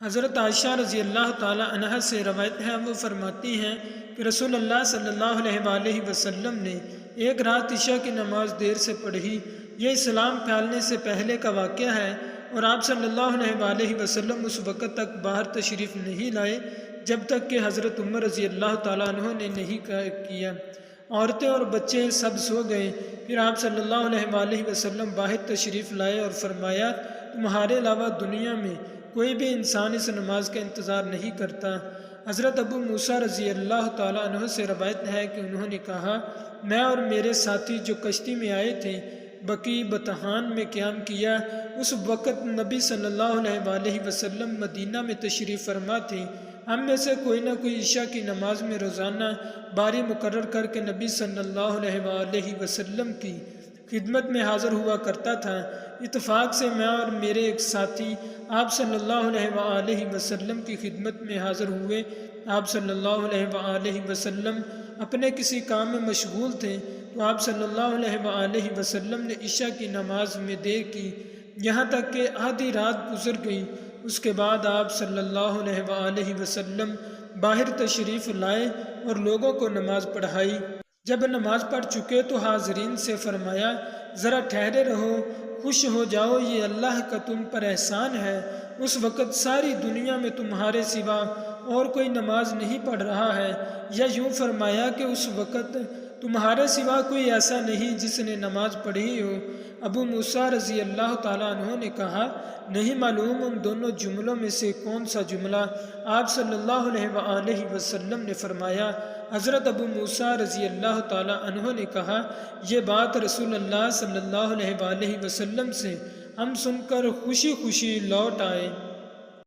حضرت عائشہ رضی اللہ تعالی عنہ سے روایت ہے، وہ فرماتی ہیں کہ رسول اللہ صلی اللہ علیہ وآلہ وسلم نے ایک رات عشاء کی نماز دیر سے پڑھی۔ یہ اسلام پھیلنے سے پہلے کا واقعہ ہے، اور آپ صلی اللہ علیہ وآلہ وسلم اس وقت تک باہر تشریف نہیں لائے جب تک کہ حضرت عمر رضی اللہ تعالیٰ عنہ نے نہیں کیا۔ عورتیں اور بچے سب سو گئے۔ پھر آپ صلی اللہ علیہ وآلہ وسلم باہر تشریف لائے اور فرمایا، تمہارے علاوہ دنیا میں کوئی بھی انسان اس نماز کا انتظار نہیں کرتا۔ حضرت ابو موسیٰ رضی اللہ تعالیٰ عنہ سے روایت ہے کہ انہوں نے کہا، میں اور میرے ساتھی جو کشتی میں آئے تھے بقیع بطحان میں قیام کیا۔ اس وقت نبی صلی اللہ علیہ وآلہ وسلم مدینہ میں تشریف فرما تھے۔ ہم میں سے کوئی نہ کوئی عشاء کی نماز میں روزانہ باری مقرر کر کے نبی صلی اللہ علیہ وآلہ وسلم کی خدمت میں حاضر ہوا کرتا تھا۔ اتفاق سے میں اور میرے ایک ساتھی آپ صلی اللہ علیہ وآلہ وسلم کی خدمت میں حاضر ہوئے۔ آپ صلی اللہ علیہ وآلہ وسلم اپنے کسی کام میں مشغول تھے تو آپ صلی اللہ علیہ وآلہ وسلم نے عشاء کی نماز میں دیر کی، یہاں تک کہ آدھی رات گزر گئی۔ اس کے بعد آپ صلی اللہ علیہ وآلہ وسلم باہر تشریف لائے اور لوگوں کو نماز پڑھائی۔ جب نماز پڑھ چکے تو حاضرین سے فرمایا، ذرا ٹھہرے رہو، خوش ہو جاؤ، یہ اللہ کا تم پر احسان ہے۔ اس وقت ساری دنیا میں تمہارے سوا اور کوئی نماز نہیں پڑھ رہا ہے، یا یوں فرمایا کہ اس وقت تمہارے سوا کوئی ایسا نہیں جس نے نماز پڑھی ہو۔ ابو موسیٰ رضی اللہ تعالیٰ عنہ نے کہا، نہیں معلوم ان دونوں جملوں میں سے کون سا جملہ؟ آپ صلی اللہ علیہ وآلہ وسلم نے فرمایا۔ حضرت ابو موسیٰ رضی اللہ تعالیٰ عنہ نے کہا، یہ بات رسول اللہ صلی اللہ علیہ وآلہ وسلم سے ہم سن کر خوشی خوشی لوٹ آئے۔